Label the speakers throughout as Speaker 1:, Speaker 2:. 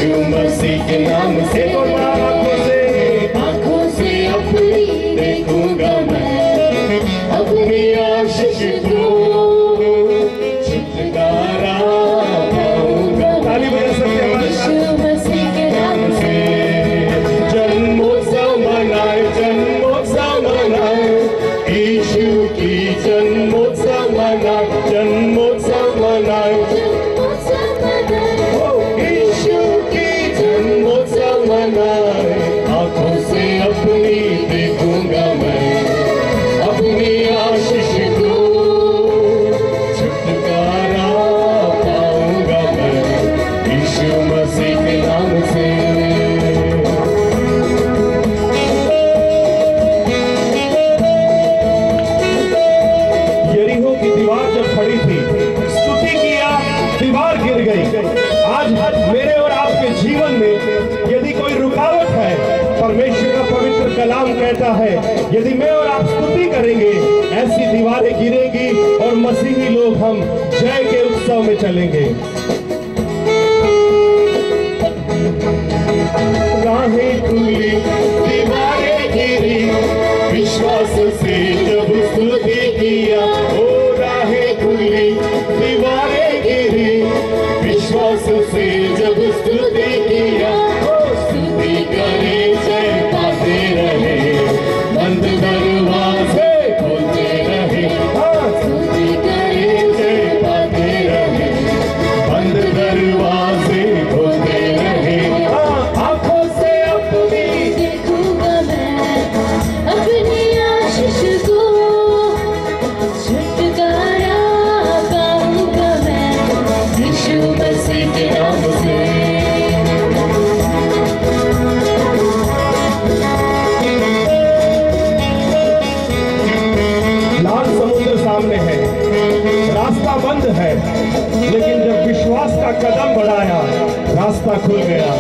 Speaker 1: यीशु मसीह के नाम से आंखों से अपनी देखूंगा मैं अपनी आशीष को छुटकारा पाऊंगा। ताली बजा सकते हैं यीशु मसीह के नाम से। जन्मोत्सव मनाए यीशु की जन्मोत्सव मनाए यीशु की जन्मोत्सव मनाए। आंखों से अपनी देखूंगा मैं अपनी आशीष को छुटकारा पाऊंगा मैं यीशु मसीह के नाम से। यरीहो की दीवार जब खड़ी थी, स्तुति किया, दीवार गिर गई। आज मेरे और आपके जीवन में यदि कोई रुकावट है, परमेश्वर का पवित्र कलाम कहता है यदि मैं और आप स्तुति करेंगे ऐसी दीवारें गिरेंगी और मसीही लोग हम जय के उत्सव में चलेंगे। राहें खुली दीवारें गिरी विश्वास से जब स्तुति किया। ओ राहें खुली दीवारें गिरी विश्वास से जब स्तुति किया। स्तुति करे जय पाते रहे बंद दरवाजे खोलते रहे। स्तुति करे जय पाते रहे बंद दरवाजे खोलते रहे। आंखों से अपनी देखूंगा मैं अपनी आशीष को छुटकारा पाऊंगा मैं यीशु मसीह के नाम से। लाल समुद्र सामने है, रास्ता बंद है, लेकिन जब विश्वास का कदम बढ़ाया रास्ता खुल गया।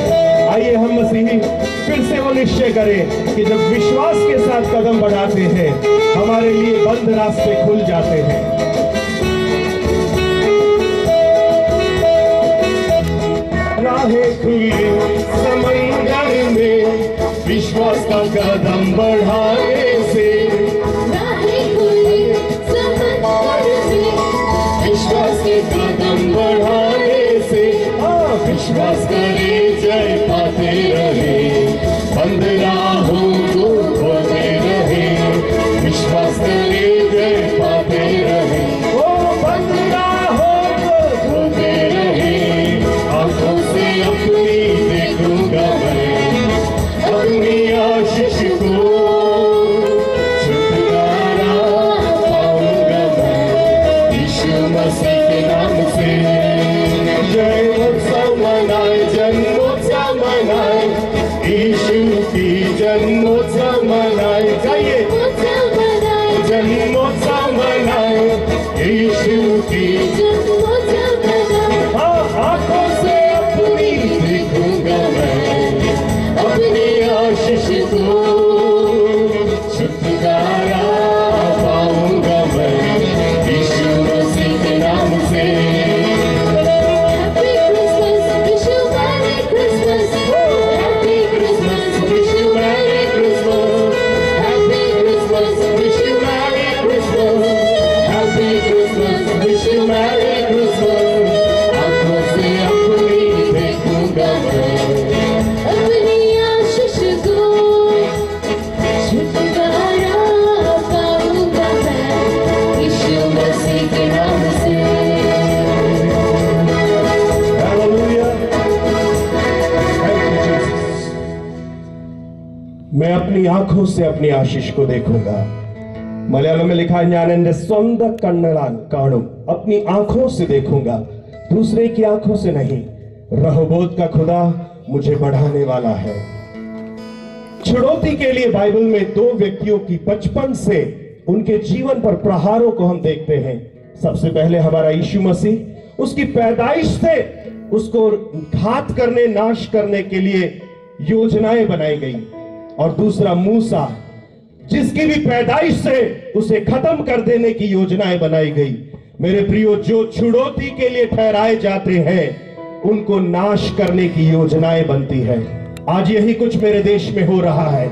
Speaker 1: आइए हम मसीही फिर से वो निश्चय करें कि जब विश्वास के साथ कदम बढ़ाते हैं हमारे लिए बंद रास्ते खुल जाते हैं। राहें खुली समंदर में विश्वास का कदम बढ़ाने से। राहें खुली समंदर में विश्वास के कदम बढ़ाने से। विश्वास करे जय पाते रहे बंद राहों को खोलते रहे। विश्वास करे जय पाते रहे ओ बंद राहों को खोलते रहे। आंखों से अपनी देखूंगा मैं अपनी आशीष को छुटकारा पाऊंगा मैं यीशु मसीह के नाम से। जन्मोत्सव मनाए यीशु की जन्मोत्सव मनाए। जाइए जन्मोत्सव मनाए यीशु की जन्मोत्सव मनाए। आंखों से अपनी देखूंगा मैं अपनी आशीष को छुटकारा पाऊंगा मैं यीशु मसीह के नाम से। मैं अपनी आंखों से अपनी आशीष को देखूंगा। मलयालम में लिखा है ഞാൻ എൻ്റെ സ്വന്തം കണ്ണുകളാൽ കാണും, अपनी आंखों से देखूंगा, दूसरे की आंखों से नहीं। रहोबोत का खुदा मुझे बढ़ाने वाला है। छुड़ौती के लिए बाइबल में दो व्यक्तियों की बचपन से उनके जीवन पर प्रहारों को हम देखते हैं। सबसे पहले हमारा यीशु मसीह, उसकी पैदाइश से उसको घात करने नाश करने के लिए योजनाएं बनाई गई। और दूसरा मूसा, जिसकी भी पैदाइश से उसे खत्म कर देने की योजनाएं बनाई गई। मेरे प्रियो, जो छुड़ौती के लिए ठहराए जाते हैं उनको नाश करने की योजनाएं बनती है। आज यही कुछ मेरे देश में हो रहा है।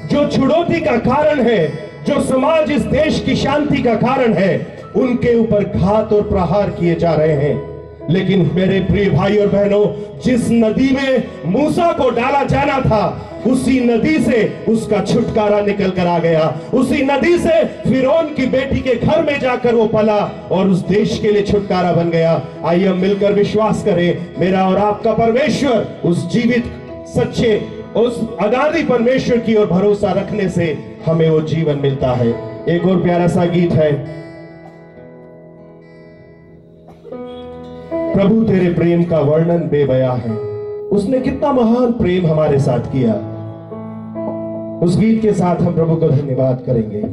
Speaker 1: जो छुड़ौती का कारण है, जो समाज इस देश की शांति का कारण है, उनके ऊपर घात और प्रहार किए जा रहे हैं। लेकिन मेरे प्रिय भाई और बहनों, जिस नदी में मूसा को डाला जाना था, उसी नदी से उसका छुटकारा निकल कर आ गया। उसी नदी से फिरौन की बेटी के घर में जाकर वो पला और उस देश के लिए छुटकारा बन गया। आइए हम मिलकर विश्वास करें, मेरा और आपका परमेश्वर उस जीवित सच्चे उस अगाधी परमेश्वर की ओर भरोसा रखने से हमें वो जीवन मिलता है। एक और प्यारा सा गीत है, प्रभु तेरे प्रेम का वर्णन बेबयां है। उसने कितना महान प्रेम हमारे साथ किया। उस गीत के साथ हम प्रभु को धन्यवाद करेंगे।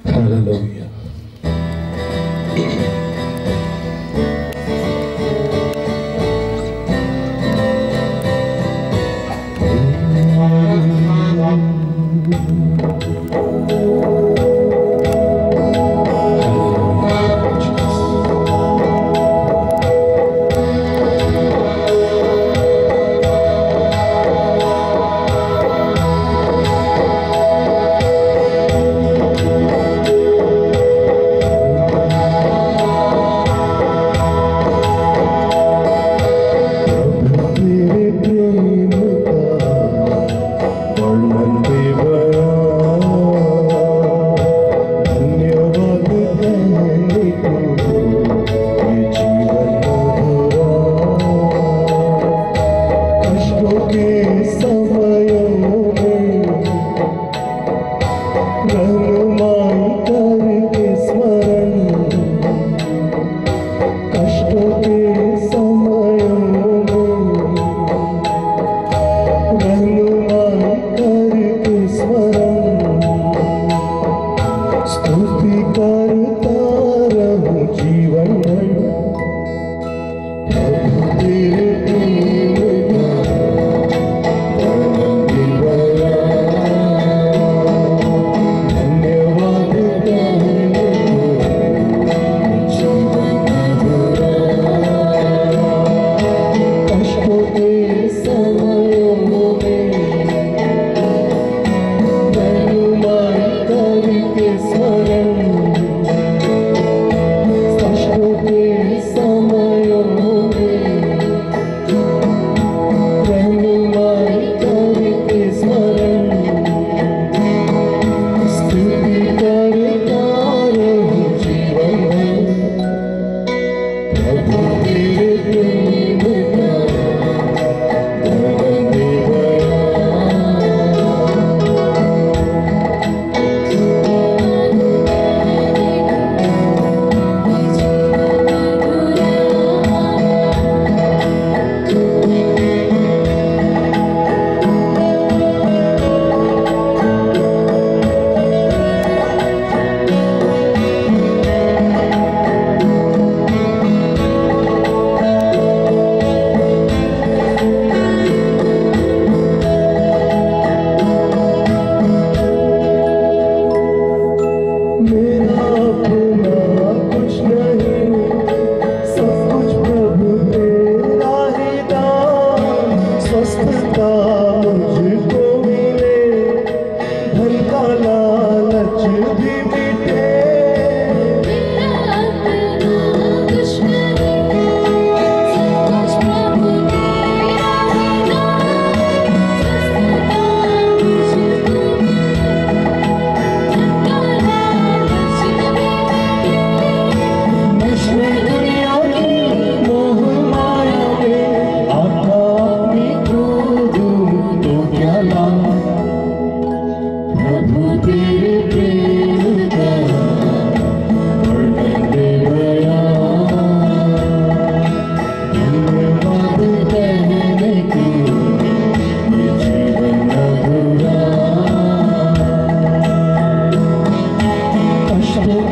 Speaker 1: Hallelujah.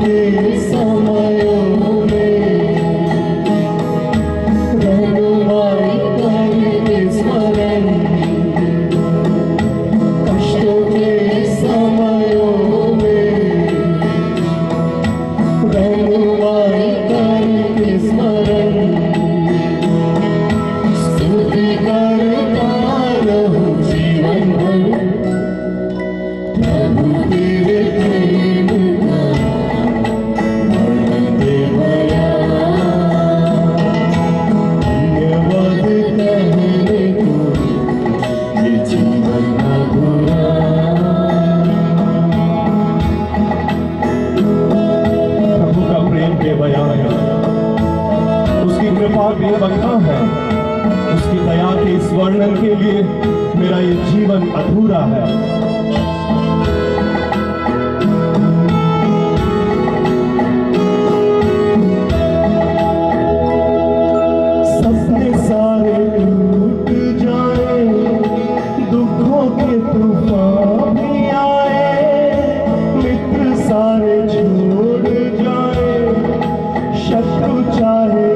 Speaker 1: के समयों में रहनुमाई करके स्मरण, कष्टों के समयों में रहनुमाई करके स्मरण, स्तुति करता रहूं जीवन भर प्रभु तेरे प्रेम का वर्णन दे भया। धन्यवाद कहने को ये जीवन अधूरा। प्रभु का प्रेम बेबयान है, उसकी कृपा बेबखा है, उसकी दया के इस वर्णन के लिए मेरा ये जीवन अधूरा है। सपने सारे टूट जाए, दुखों के तूफान भी आए, मित्र सारे छोड़ जाए, शत्रु चाहे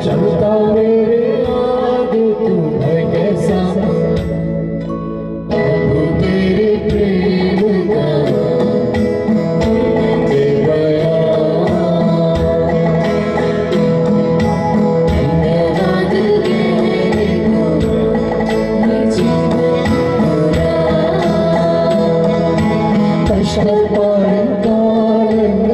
Speaker 1: चलता मेरे आगे तू है कैसा। प्रभु तेरे प्रेम का वर्णन दे भया। धन्यवाद कहने को ये जीवन अधूरा। कष्ट पर कारणं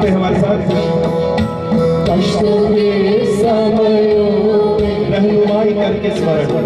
Speaker 1: हमारे साथ कष्टों के समयों में रहनुमाई करके स्मरण।